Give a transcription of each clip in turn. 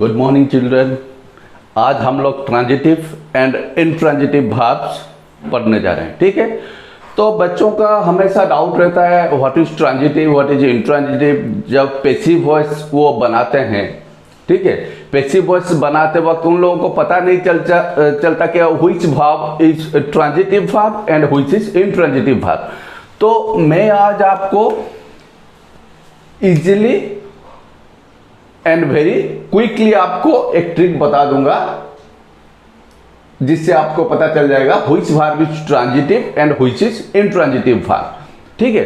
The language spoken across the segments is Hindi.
Good morning children. आज हम लोग ट्रांजिटिव एंड इनट्रांजिटिव वर्ब्स पढ़ने जा रहे हैं। ठीक है, तो बच्चों का हमेशा डाउट रहता है what is transitive, what is intransitive. जब पैसिव वॉइस वो बनाते हैं, ठीक है, पैसिव वॉइस बनाते वक्त उन लोगों को पता नहीं चलता कि which verb is transitive verb and which is intransitive verb. तो मैं आज आपको इजीली एंड वेरी क्विकली आपको एक ट्रिक बता दूंगा जिससे आपको पता चल जाएगा which verb is transitive and which is intransitive verb. ठीक है,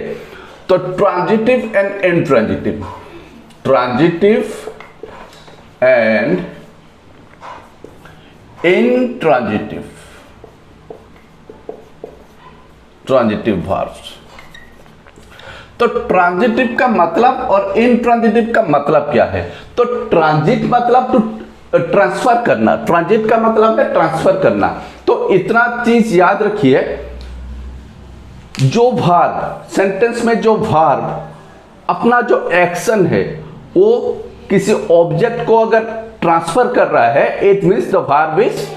तो transitive and intransitive, transitive and intransitive, transitive verbs. तो ट्रांजिटिव का मतलब और इनट्रांजिटिव का मतलब क्या है? तो ट्रांजिट मतलब टू ट्रांसफर करना, ट्रांजिट का मतलब है ट्रांसफर करना। तो इतना चीज याद रखिए, जो वर्ब सेंटेंस में जो वर्ब अपना जो एक्शन है वो किसी ऑब्जेक्ट को अगर ट्रांसफर कर रहा है, it means the verb is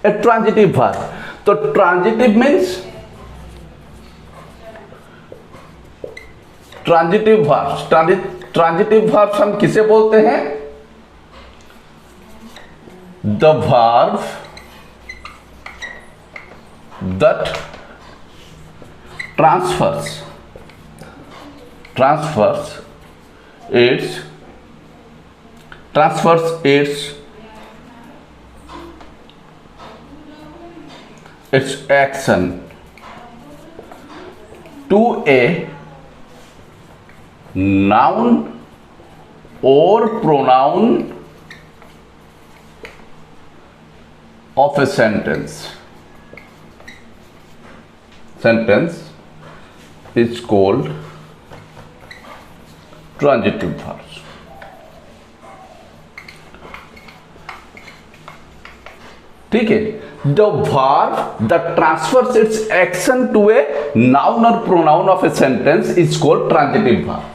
a transitive verb. तो transitive means transitive verbs. Transitive verbs हम किसे बोलते हैं? The verb that transfers its action to a noun or pronoun of a sentence is called transitive verbs. ठीक है, the verb that transfers its action to a noun or pronoun of a sentence is called transitive verbs.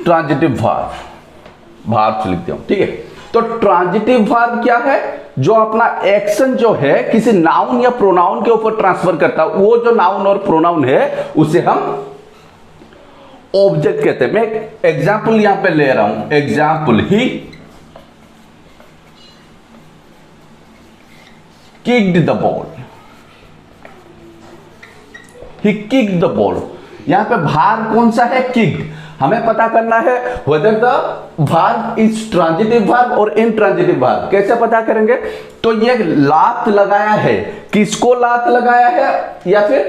Transitive verb लिखते हूं। ठीक है, तो ट्रांजिटिव वर्ब क्या है? जो अपना एक्शन जो है किसी नाउन या प्रोनाउन के ऊपर ट्रांसफर करता है। वो जो नाउन और प्रोनाउन है उसे हम ऑब्जेक्ट कहते हैं। मैं एग्जाम्पल यहां पे ले रहा हूं, example, he kicked the ball, he kicked the ball. यहां पे भार कौन सा है? किक्ड। हमें पता करना है whether the verb is transitive verb और intransitive verb। कैसे पता करेंगे? तो ये लात लगाया है, किसको लात लगाया है, या फिर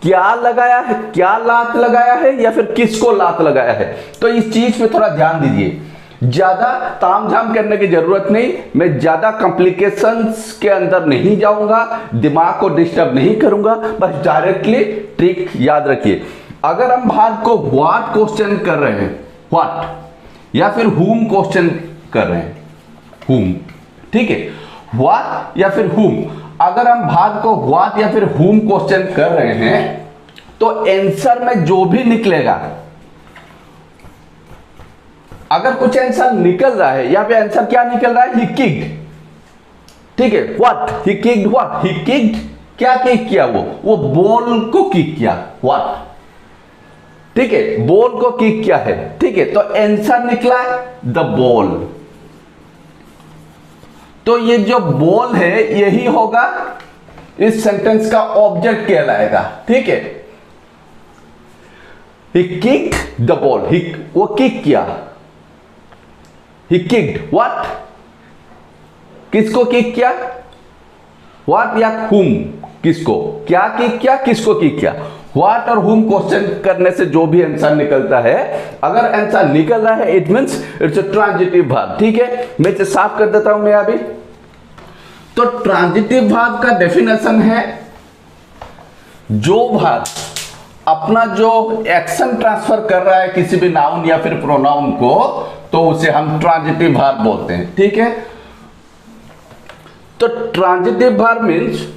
क्या लगाया है, क्या लात लगाया है, या फिर किसको लात लगाया है। तो इस चीज पे थोड़ा ध्यान दीजिए, ज्यादा तामझाम करने की जरूरत नहीं। मैं ज्यादा कॉम्प्लिकेशंस के अंदर नहीं जाऊंगा, दिमाग को डिस्टर्ब नहीं करूंगा, बस डायरेक्टली ट्रिक याद रखिए। अगर हम भाग को व्हाट क्वेश्चन कर रहे हैं, व्हाट, या फिर हुम क्वेश्चन कर रहे हैं, हुम, ठीक है, व्हाट या फिर हुम, अगर हम भाग को व्हाट या फिर हुम क्वेश्चन कर रहे हैं तो आंसर में जो भी निकलेगा, अगर कुछ आंसर निकल रहा है, यहां पे आंसर क्या निकल रहा है? ही किक्ड। ठीक है, what, he kicked what, he kicked, क्या किक किया? वो बॉल को किक किया, व्हाट। ठीक है, बॉल को किक किया है। ठीक है, तो आंसर निकला द बॉल। तो ये जो बॉल है यही होगा इस सेंटेंस का ऑब्जेक्ट कहलाएगा। ठीक है, ही किक्ड द बॉल, वो किक किया, ही किक्ड व्हाट, किसको किक किया? व्हाट या हुम, किसको, क्या किक किया, किसको किक किया। व्हाट और हुम क्वेश्चन करने से जो भी आंसर निकलता है, अगर आंसर निकल रहा है it means it's a transitive verb. ठीक है, मैं इसे साफ कर देता हूं मैं अभी। तो ट्रांजिटिव वर्ब का डेफिनेशन है जो वर्ब अपना जो एक्शन ट्रांसफर कर रहा है किसी भी नाउन या फिर प्रोनाउन को, तो उसे हम ट्रांजिटिव वर्ब बोलते हैं। ठीक है, तो transitive verb means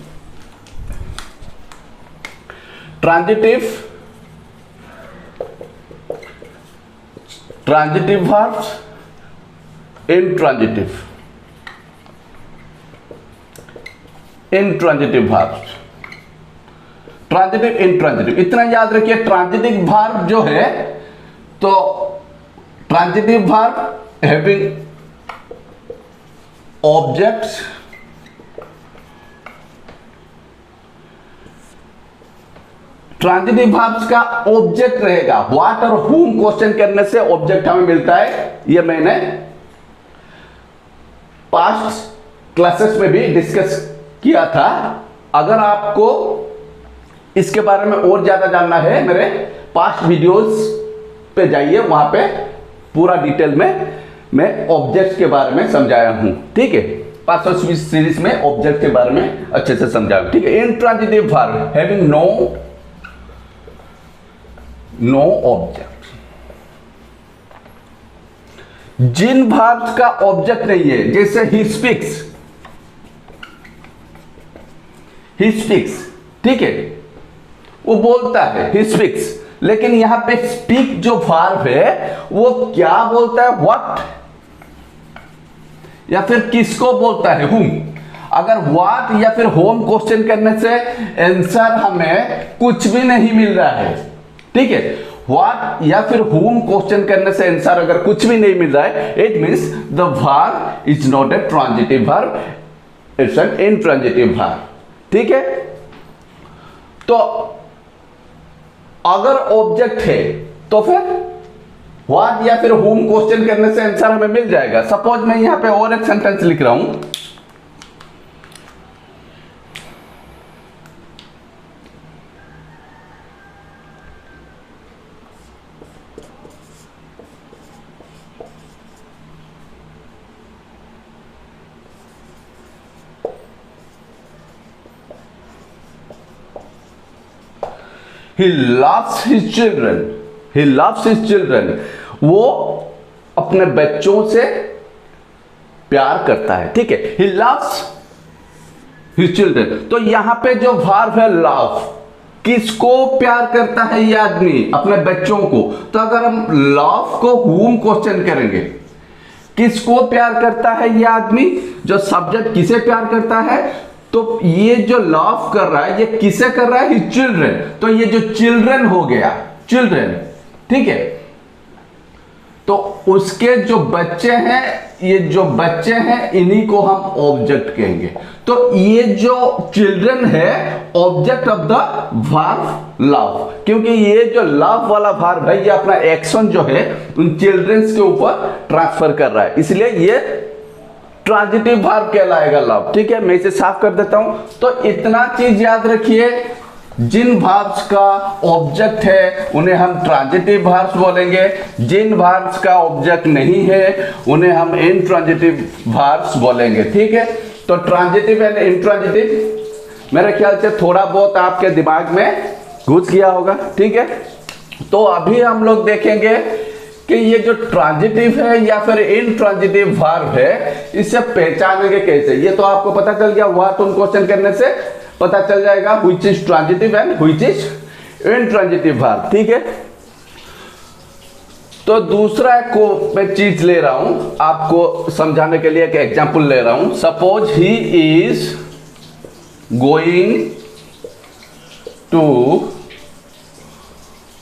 transitive transitive verbs, intransitive, intransitive verbs, transitive intransitive. इतना याद रखिए, ट्रांजिटिव वर्ब जो है, तो transitive verb having objects, transitive verbs का ऑब्जेक्ट रहेगा। व्हाट और हुम क्वेश्चन करने से ऑब्जेक्ट हमें मिलता है, ये मैंने पास्ट क्लासेस में भी डिस्कस किया था। अगर आपको इसके बारे में और ज्यादा जानना है, मेरे पास्ट वीडियोस पे जाइए, वहां पे पूरा डिटेल में मैं ऑब्जेक्ट के बारे में समझाया हूं। ठीक है, पास्ट सीरीज में ऑब्जेक्ट के बारे में अच्छे से समझाया। ठीक है, intransitive verb having no object, जिन वर्ब्स का ऑब्जेक्ट नहीं है, जैसे ही स्पीक्स, ठीक है, वो बोलता है, ही स्पीक्स, लेकिन यहां पे स्पीक जो वर्ब है वो क्या बोलता है, व्हाट, या फिर किसको बोलता है, हुम। अगर व्हाट या फिर होम क्वेश्चन करने से आंसर हमें कुछ भी नहीं मिल रहा है, ठीक है, व्हाट या फिर होम क्वेश्चन करने से आंसर अगर कुछ भी नहीं मिल रहा है, it means the verb is not a transitive verb, it's an intransitive verb. ठीक है, तो अगर ऑब्जेक्ट है तो फिर व्हाट या फिर होम क्वेश्चन करने से आंसर हमें मिल जाएगा। सपोज मैं यहां पे और एक सेंटेंस लिख रहा हूं, He loves his children. He loves his children. वो अपने बच्चों से प्यार करता है। ठीक है, He loves his children। तो यहां पे जो वर्ब है love, किसको प्यार करता है ये आदमी, अपने बच्चों को। तो अगर हम love को whom क्वेश्चन करेंगे, किसको प्यार करता है ये आदमी, जो सब्जेक्ट किसे प्यार करता है, तो ये जो लव कर रहा है ये किसे कर रहा है, हिज चिल्ड्रन। तो ये जो चिल्ड्रन हो गया, चिल्ड्रन, ठीक है, तो उसके जो बच्चे हैं, ये जो बच्चे हैं इन्हीं को हम ऑब्जेक्ट कहेंगे। तो ये जो चिल्ड्रन है object of the verb love, क्योंकि ये जो लव वाला वर्ब है ये अपना एक्शन जो है उन चिल्ड्रंस के ऊपर ट्रांसफर कर रहा है, इसलिए ये ट्रांजिटिव वर्ब कहलाएगा लव। ठीक है, मैं इसे साफ कर देता हूं। तो इतना चीज याद रखिए, जिन वर्ब्स का ऑब्जेक्ट है उन्हें हम ट्रांजिटिव वर्ब्स बोलेंगे, जिन वर्ब्स का ऑब्जेक्ट नहीं है उन्हें हम इंट्रांजिटिव वर्ब्स बोलेंगे। ठीक है, तो ट्रांजिटिव एंड इंट्रांजिटिव मेरे ख्याल से थोड़ा बहुत आपके दिमाग में घुस गया होगा। ठीक है, तो अभी हम लोग देखेंगे कि ये जो ट्रांजिटिव है या फिर इंट्रांजिटिव वर्ब है, इसे पहचानेंगे कैसे। ये तो आपको पता चल गया, व्हाट तुम क्वेश्चन करने से पता चल जाएगा which is transitive and which is intransitive verb. ठीक है, तो दूसरा को मैं चीज ले रहा हूं आपको समझाने के लिए, एक एग्जांपल ले रहा हूं। Suppose he is going to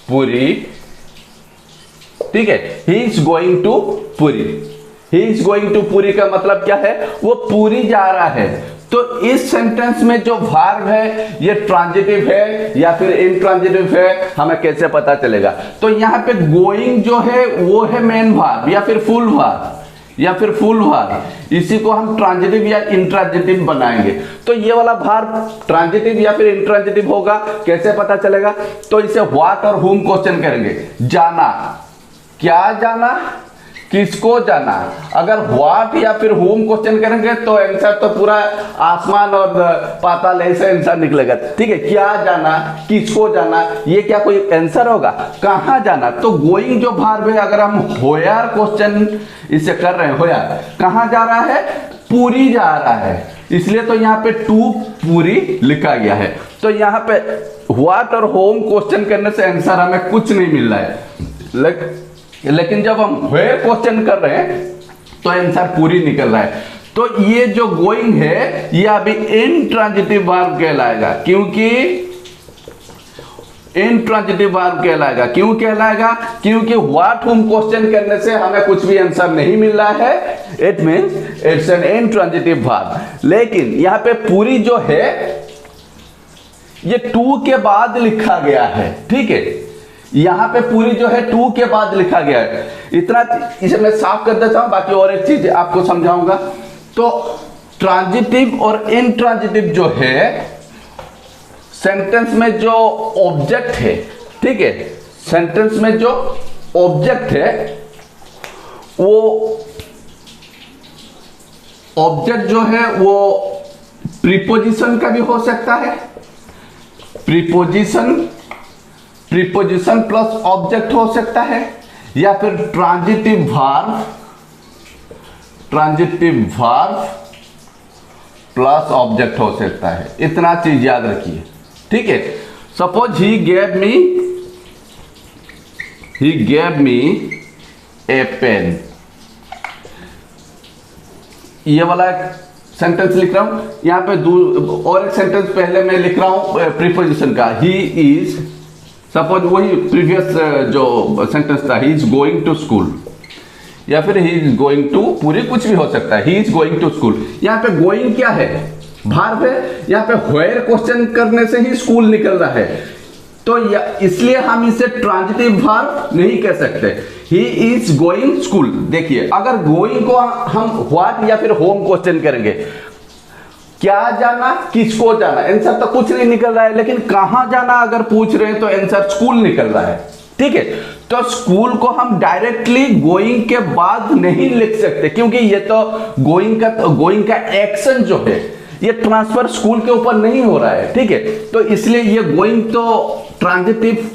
Puri, ठीक है, he is going to Puri. He is going to Puri का मतलब क्या है, वो पुरी जा रहा है। तो इस सेंटेंस में जो वर्ब है ये ट्रांजिटिव है या फिर इंट्रांजिटिव है, हमें कैसे पता चलेगा। तो यहां पे गोइंग जो है वो है मेन वर्ब या फिर फुल वर्ब, इसी को हम ट्रांजिटिव या इंट्रांजिटिव बनाएंगे। तो ये वाला वर्ब ट्रांजिटिव या फिर इंट्रांजिटिव होगा, कैसे पता चलेगा। तो इसे व्हाट और हुम क्वेश्चन करेंगे, जाना, क्या जाना, किसको जाना। अगर व्हाट या फिर होम क्वेश्चन करेंगे तो आंसर तो पूरा आसमान और पाताल ऐसे आंसर निकलेगा। ठीक है, क्या जाना, किसको जाना, ये क्या कोई आंसर होगा, कहां जाना। तो गोइंग जो वर्ब है, अगर हम होयर क्वेश्चन इसे कर रहे हैं, होयर कहां जा रहा है, पूरी जा रहा है, इसलिए तो यहाँ पे टू पूरी लिखा गया है। तो यहाँ पे व्हाट और होम क्वेश्चन करने से आंसर हमें कुछ नहीं मिल रहा है, लेकिन जब हम वेयर क्वेश्चन कर रहे हैं तो आंसर पूरी निकल रहा है। तो ये जो गोइंग है ये अभी इंट्रांजिटिव वर्ब कहलाएगा, क्योंकि इंट्रांजिटिव वर्ब कहलाएगा। क्यों कहलाएगा? क्योंकि व्हाट हुम क्वेश्चन करने से हमें कुछ भी आंसर नहीं मिल रहा है, it means it's an intransitive verb. लेकिन यहां पे पूरी जो है ये टू के बाद लिखा गया है, ठीक है, यहां पे पूरी जो है टू के बाद लिखा गया है। इतना इसे मैं साफ कर देता हूं, बाकी और एक चीज आपको समझाऊंगा। तो ट्रांजिटिव और इंट्रांजिटिव जो है, सेंटेंस में जो ऑब्जेक्ट है, ठीक है, सेंटेंस में जो ऑब्जेक्ट है वो ऑब्जेक्ट जो है वो प्रीपोजिशन का भी हो सकता है, प्रीपोजिशन प्लस ऑब्जेक्ट हो सकता है, या फिर ट्रांजिटिव वर्ब प्लस ऑब्जेक्ट हो सकता है। इतना चीज याद रखिए, ठीक है। सपोज ही gave me ए पेन, ये वाला सेंटेंस लिख रहा हूं, यहां पे और एक सेंटेंस पहले मैं लिख रहा हूं प्रीपोजिशन का। ही इज, सपोज वही प्रीवियस जो सेंटेंस था, he is going to school, या फिर ही इज गोइंग टू, पूरी कुछ भी हो सकता है। He is going to school, यहां पे गोइंग क्या है? वर्ब है। यहां पे व्हेयर क्वेश्चन करने से ही स्कूल निकल रहा है, तो इसलिए हम इसे ट्रांजिटिव वर्ब नहीं कह सकते। ही इज गोइंग स्कूल। देखिए, अगर गोइंग को हम व्हाट या फिर होम क्वेश्चन करेंगे, क्या जाना, किसको जाना, आंसर तो कुछ नहीं निकल रहा है, लेकिन कहां जाना अगर पूछ रहे हैं तो आंसर स्कूल निकल रहा है, ठीक है। तो स्कूल को हम डायरेक्टली गोइंग के बाद नहीं लिख सकते, क्योंकि ये तो गोइंग का एक्शन जो है ये ट्रांसफर स्कूल के ऊपर नहीं हो रहा है, ठीक है। तो इसलिए ये गोइंग तो ट्रांजिटिव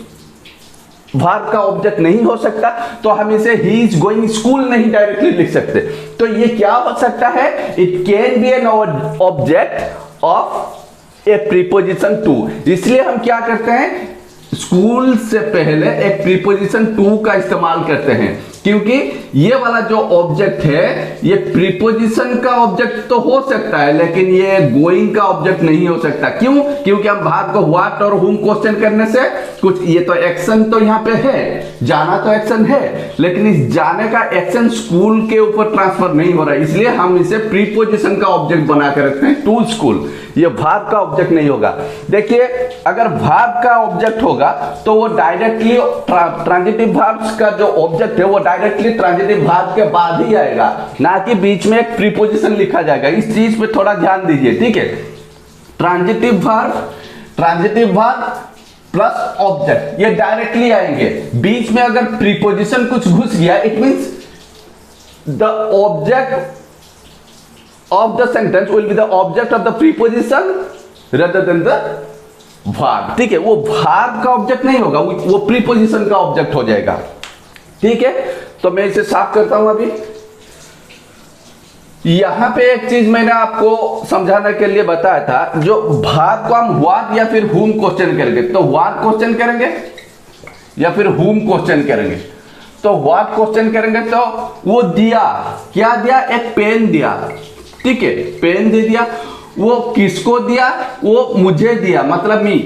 वर्ब का ऑब्जेक्ट नहीं हो सकता, तो हम इसे ही इज गोइंग स्कूल नहीं डायरेक्टली लिख सकते। तो ये क्या हो सकता है? It can be an object of a preposition to. इसलिए हम क्या करते हैं, स्कूल से पहले एक प्रीपोजिशन टू का इस्तेमाल करते हैं, क्योंकि ये वाला जो ऑब्जेक्ट है ये प्रीपोजिशन का ऑब्जेक्ट तो हो सकता है, लेकिन ये गोइंग का ऑब्जेक्ट नहीं हो सकता। क्यों? क्योंकि हम भाग को व्हाट और हुम क्वेश्चन करने से कुछ, ये तो एक्शन तो यहाँ पे है, जाना तो एक्शन है, लेकिन इस जाने का एक्शन स्कूल के ऊपर ट्रांसफर नहीं हो रहा है, इसलिए हम इसे प्रीपोजिशन का ऑब्जेक्ट बना कर रखते हैं टू स्कूल। ये भाग का ऑब्जेक्ट नहीं होगा। देखिए, अगर भाग का ऑब्जेक्ट होगा तो वो डायरेक्टली ट्रांजिटिव वर्ब्स का जो ऑब्जेक्ट है वो डायरेक्टली ट्रांजिटिव वर्ब के बाद ही आएगा, ना कि बीच में एक प्रीपोजिशन लिखा जाएगा। इस चीज पे थोड़ा ध्यान दीजिए, ठीक है। ट्रांजिटिव वर्ब प्लस ऑब्जेक्ट ये डायरेक्टली आएंगे। बीच में अगर प्रीपोजिशन कुछ घुस गया, it means the object of the sentence will be the object of the preposition rather than the verb, ठीक है। वो verb का ऑब्जेक्ट नहीं होगा, वो प्रीपोजिशन का ऑब्जेक्ट हो जाएगा, ठीक है। तो मैं इसे साफ करता हूं। अभी यहां पे एक चीज मैंने आपको समझाने के लिए बताया था, जो verb को हम what या फिर whom क्वेश्चन करेंगे, तो what क्वेश्चन करेंगे या फिर whom क्वेश्चन करेंगे। तो what क्वेश्चन करेंगे तो वो दिया, क्या दिया? एक पेन दिया, ठीक है, पेन दे दिया। वो किसको दिया? वो मुझे दिया, मतलब मी,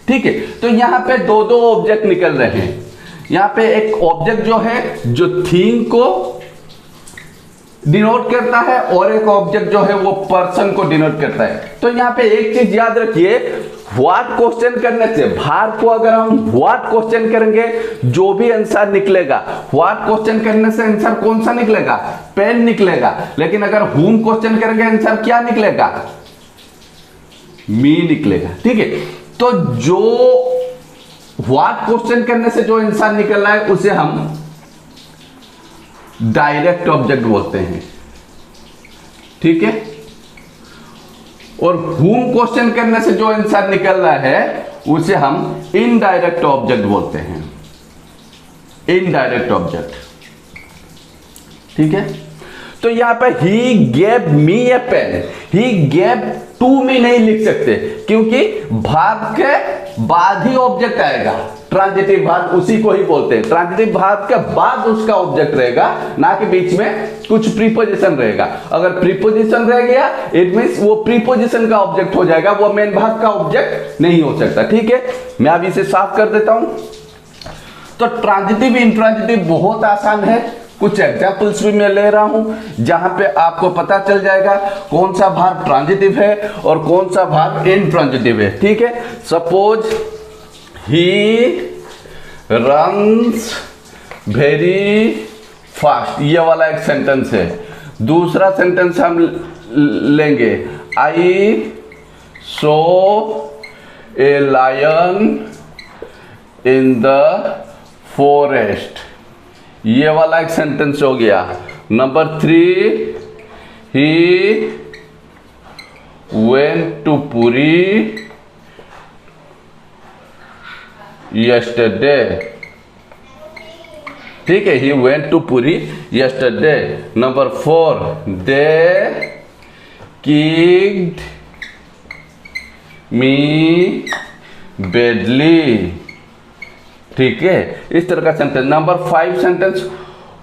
ठीक है। तो यहां पे दो ऑब्जेक्ट निकल रहे हैं। यहां पे एक ऑब्जेक्ट जो है जो थिंग को डिनोट करता है, और एक ऑब्जेक्ट जो है वो पर्सन को डिनोट करता है। तो यहां पे एक चीज याद रखिए, व्हाट क्वेश्चन करने से, भाग को अगर हम व्हाट क्वेश्चन करेंगे जो भी आंसर निकलेगा, व्हाट क्वेश्चन करने से आंसर कौन सा निकलेगा? पेन निकलेगा। लेकिन अगर हुम क्वेश्चन करेंगे आंसर क्या निकलेगा? मी निकलेगा, ठीक है। तो जो व्हाट क्वेश्चन करने से जो आंसर निकल रहा है उसे हम डायरेक्ट ऑब्जेक्ट बोलते हैं, ठीक है। और हुम क्वेश्चन करने से जो आंसर निकल रहा है उसे हम इनडायरेक्ट ऑब्जेक्ट बोलते हैं, इनडायरेक्ट ऑब्जेक्ट, ठीक है। तो यहां पे he gave me a pen, he gave to me नहीं लिख सकते, क्योंकि भाग के बाद ही ऑब्जेक्ट आएगा। ट्रांजिटिव वर्ब उसी को ही बोलते हैं। ट्रांजिटिव वर्ब के बाद उसका ऑब्जेक्ट रहेगा, ना कि बीच में कुछ प्रीपोजिशन रहेगा। अगर प्रीपोजिशन रह गया इट मींस वो प्रीपोजिशन का ऑब्जेक्ट हो जाएगा, वो मेन वर्ब का ऑब्जेक्ट नहीं हो सकता। ठीक है, मैं अब इसे साफ कर देता हूं। तो ट्रांजिटिव इंट्रांजिटिव बहुत आसान है। कुछ एग्जांपल्स भी मैं ले रहा हूं जहां पे आपको पता चल जाएगा कौन सा वर्ब ट्रांजिटिव है और कौन सा वर्ब इंट्रांजिटिव है। ठीक है, suppose he runs very fast, ये वाला एक सेंटेंस है। दूसरा सेंटेंस हम लेंगे, I saw a lion in the forest, ये वाला एक सेंटेंस हो गया। Number 3, he went to Puri yesterday. ठीक है, he went to Puri yesterday. Number 4, they kicked me badly. ठीक है, इस तरह का सेंटेंस। नंबर 5 सेंटेंस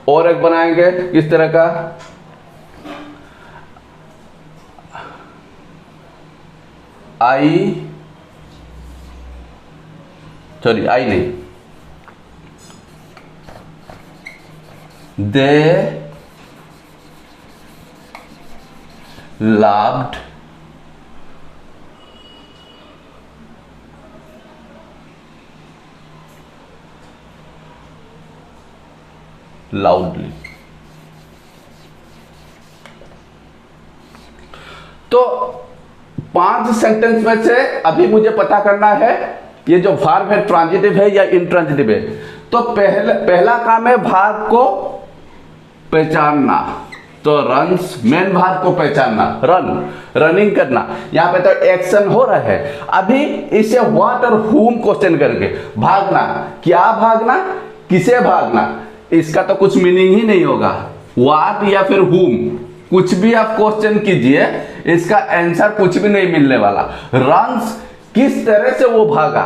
और एक बनाएंगे किस तरह का, आई नहीं, दे loved loudly। तो 5 सेंटेंस में से अभी मुझे पता करना है ये जो वर्ब है ट्रांजिटिव है या इंट्रांजिटिव है। तो पहला काम है वर्ब को पहचानना। तो रन्स मेन वर्ब को पहचानना, रनिंग करना। यहाँ पे तो एक्शन हो रहा है। अभी इसे व्हाट और हुम क्वेश्चन करके भागना, क्या भागना, किसे भागना, इसका तो कुछ मीनिंग ही नहीं होगा। व्हाट या फिर हुम, कुछ भी आप क्वेश्चन कीजिए इसका आंसर कुछ भी नहीं मिलने वाला। रन्स, किस तरह से वो भागा,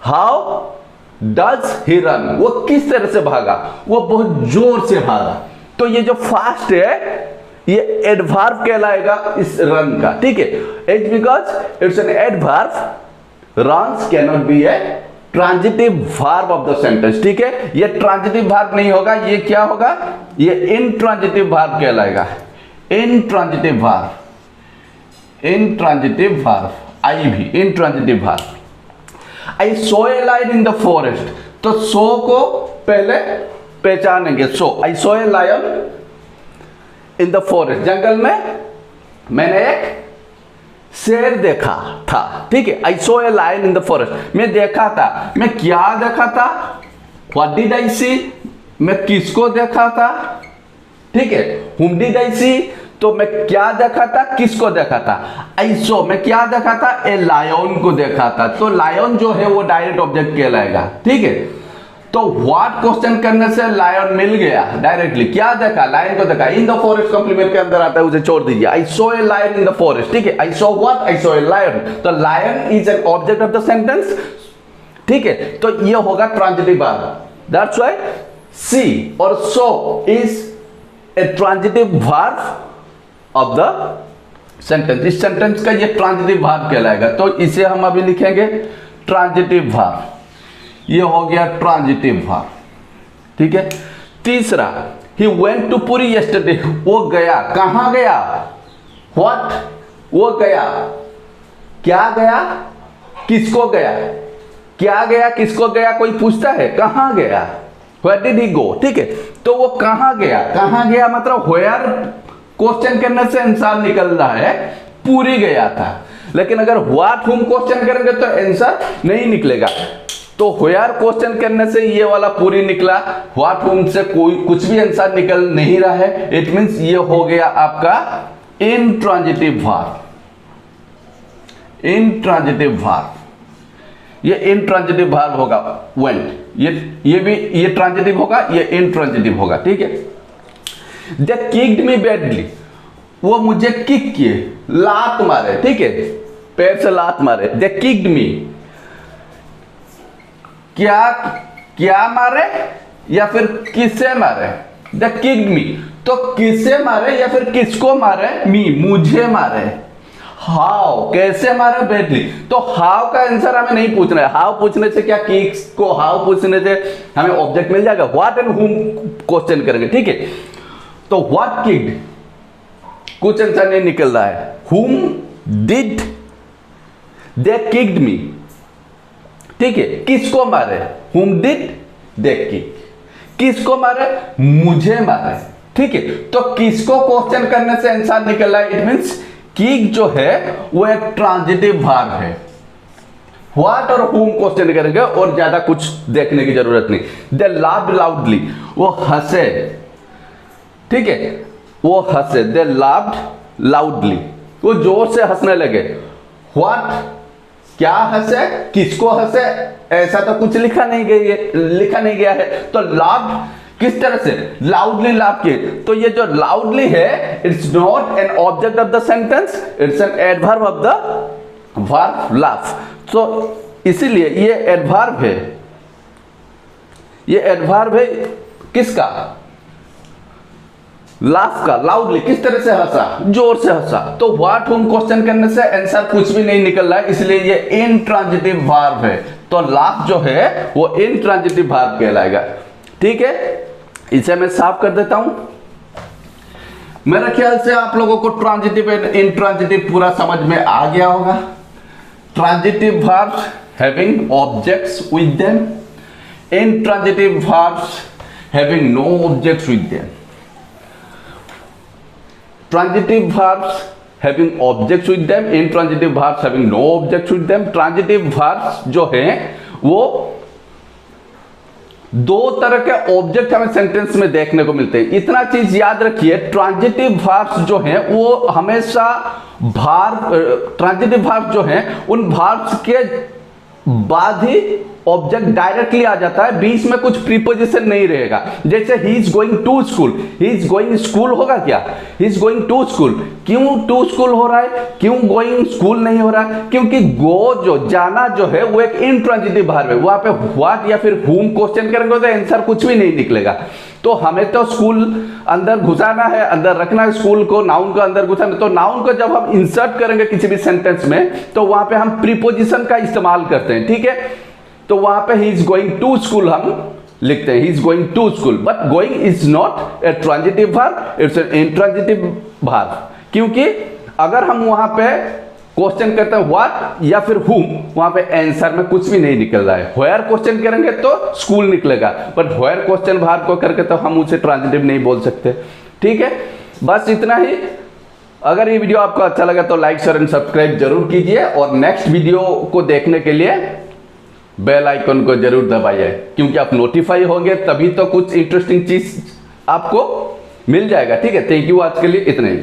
हाउ डज ही रन, वो किस तरह से भागा, वो बहुत जोर से भागा। तो ये जो फास्ट है ये एडवर्ब कहलाएगा इस रन का। ठीक है, it's because it's an adverb. Runs can not be A transitive verb of the sentence. ठीक है, ये ट्रांजिटिव वर्ब नहीं होगा, ये क्या होगा, ये इंट्रांजिटिव वर्ब कहलाएगा। Intransitive verb, intransitive verb, I भी intransitive verb. I saw a lion in the forest, तो सो को पहले पहचानेंगे। So I saw a lion in the forest, जंगल में मैंने एक शेर देखा था। ठीक है, I saw a lion in the forest, मैं देखा था, मैं क्या देखा था, व्हाट डिड आई सी, मैं किसको देखा था। ठीक है, हुम डिड आई सी, तो मैं क्या देखा था, किसको देखा था। आई सो, मैं क्या देखा था, ए लायन को देखा था। तो लायन जो है वो डायरेक्ट ऑब्जेक्ट कहलाएगा। ठीक है, तो व्हाट क्वेश्चन करने से लायन मिल गया डायरेक्टली। क्या देखा, लायन को देखा। इन द फॉरेस्ट कॉम्प्लीमेंट के अंदर आता है, उसे छोड़ दीजिए। I saw a lion in the forest. ठीक है, I saw what, I saw a lion. तो lion is an object of the sentence. ठीक है, तो ये होगा transitive verb. That's why see और saw is a transitive verb of the sentence. इस सेंटेंस का ये ट्रांजिटिव वर्ब कहलाएगा। तो इसे हम अभी लिखेंगे ट्रांजिटिव वर्ब। ये हो गया ट्रांजिटिव वर्ब। ठीक है, तीसरा, he went to Puri yesterday, वो गया, कहां गया, व्हाट, वो गया, क्या गया, किसको गया, क्या गया, किसको गया, कोई पूछता है कहां गया, वेयर डिड ही गो। ठीक है, तो वो कहां गया, कहां गया मतलब वेयर क्वेश्चन करने से आंसर निकल रहा है, पूरी गया था। लेकिन अगर व्हाट हुम क्वेश्चन करेंगे तो आंसर नहीं निकलेगा। तो व्हेयर क्वेश्चन करने से ये वाला पूरी निकला, व्हाट हुम से कोई कुछ भी आंसर निकल नहीं रहा है। इट मींस ये हो गया आपका इंट्रांजिटिव वर्ब। इंट्रांजिटिव वर्ब, ये इंट्रांजिटिव वर्ब होगा वेंट। ये भी ये ट्रांजिटिव होगा, ये इंट्रांजिटिव होगा। ठीक है, दे किक्ड मी बैडली, वो मुझे किक किए, लात मारे। ठीक है, पैर से लात मारे। दे किक्ड मी, क्या क्या मारे या फिर किसे मारे, द किक्ड मी, तो किसे मारे या फिर किसको मारे, मी, मुझे मारे। हाउ, कैसे मारे, बैडली, तो हाउ का आंसर हमें नहीं पूछना है। हाउ पूछने से क्या, किक्स को हाउ पूछने से हमें ऑब्जेक्ट मिल जाएगा। व्हाट एंड हुम क्वेश्चन करेंगे, ठीक है। तो व्हाट किक्ड, कुछ आंसर नहीं निकल रहा है। हुम डिड दे किक्ड मी, ठीक है। किसको मारे, हुम डिड दे किक, किसको मारे, मुझे मारे, ठीक है। तो किसको क्वेश्चन करने से आंसर निकल रहा है, इट मींस किक जो है वो एक ट्रांजिटिव वर्ब है। व्हाट और हुम क्वेश्चन करेंगे और ज्यादा कुछ देखने की जरूरत नहीं। दे लाफ्ड लाउडली, वो हंसे, ठीक है, वो हंसे, दे लाफ्ड लाउडली, वो जोर से हंसने लगे। व्हाट, क्या हंसे, किसको हंसे, ऐसा तो कुछ लिखा नहीं गया है। तो लाफ्ड किस तरह से, लाउडली लाफ किए, तो ये जो लाउडली है it's not an object of the sentence, it's an adverb of the verb laugh. तो इसीलिए ये एडवर्ब है, ये एडवर्ब है किसका, लाफ का। लाउडली किस तरह से हंसा, जोर से हंसा। तो व्हाट हुम क्वेश्चन करने से आंसर कुछ भी नहीं निकल रहा है, इसलिए ये इंट्रांजिटिव वर्ब है। तो लाफ जो है वो इंट्रांजिटिव वर्ब कहलाएगा, ठीक है। इसे मैं साफ कर देता हूं। मेरे ख्याल से आप लोगों को ट्रांजिटिव एंड इंट्रांजिटिव पूरा समझ में आ गया होगा। Transitive verbs having objects with them, intransitive verbs having no objects with them. Transitive verbs having objects with them, intransitive verbs having no objects with them। Transitive verbs जो हैं वो दो तरह के ऑब्जेक्ट हमें सेंटेंस में देखने को मिलते हैं। इतना चीज याद रखिए, ट्रांजिटिव वर्ब्स जो हैं वो हमेशा ट्रांजिटिव वर्ब्स जो हैं उन वर्ब्स के बाद ही ऑब्जेक्ट डायरेक्टली आ जाता है, बीच में कुछ प्रीपोजिशन नहीं रहेगा। जैसे he is going to school, he is going school होगा क्या, he is going to school. क्यों टू स्कूल हो रहा है, क्यों गोइंग स्कूल नहीं हो रहा है, क्योंकि गो जो जाना जो है वो एक इंट्रांजिटिव वर्ब है। वहां पे व्हाट या फिर हुम क्वेश्चन करेंगे तो आंसर कुछ भी नहीं निकलेगा। तो हमें तो स्कूल अंदर घुसाना है, अंदर रखना है स्कूल को, नाउन को अंदर घुसाना। तो नाउन को जब हम इंसर्ट करेंगे किसी भी सेंटेंस में तो वहां पे हम प्रीपोजिशन का इस्तेमाल करते हैं, ठीक है। तो वहां पे he is going to school हम लिखते हैं, he is going to school, but going is not a transitive verb, it's an intransitive verb. क्योंकि अगर हम वहां पे क्वेश्चन करते हैं व्हाट या फिर हुम, वहां पे आंसर में कुछ भी नहीं निकल रहा है। व्हेयर क्वेश्चन करेंगे तो स्कूल निकलेगा, बट व्हेयर क्वेश्चन वर्ब को करके तो हम उसे ट्रांजिटिव नहीं बोल सकते, ठीक है। बस इतना ही। अगर ये वीडियो आपको अच्छा लगा तो लाइक शेयर एंड सब्सक्राइब जरूर कीजिए, और नेक्स्ट वीडियो को देखने के लिए बेल आइकन को जरूर दबाइए, क्योंकि आप नोटिफाई होंगे तभी तो कुछ इंटरेस्टिंग चीज आपको मिल जाएगा, ठीक है। थैंक यू, आज के लिए इतना ही।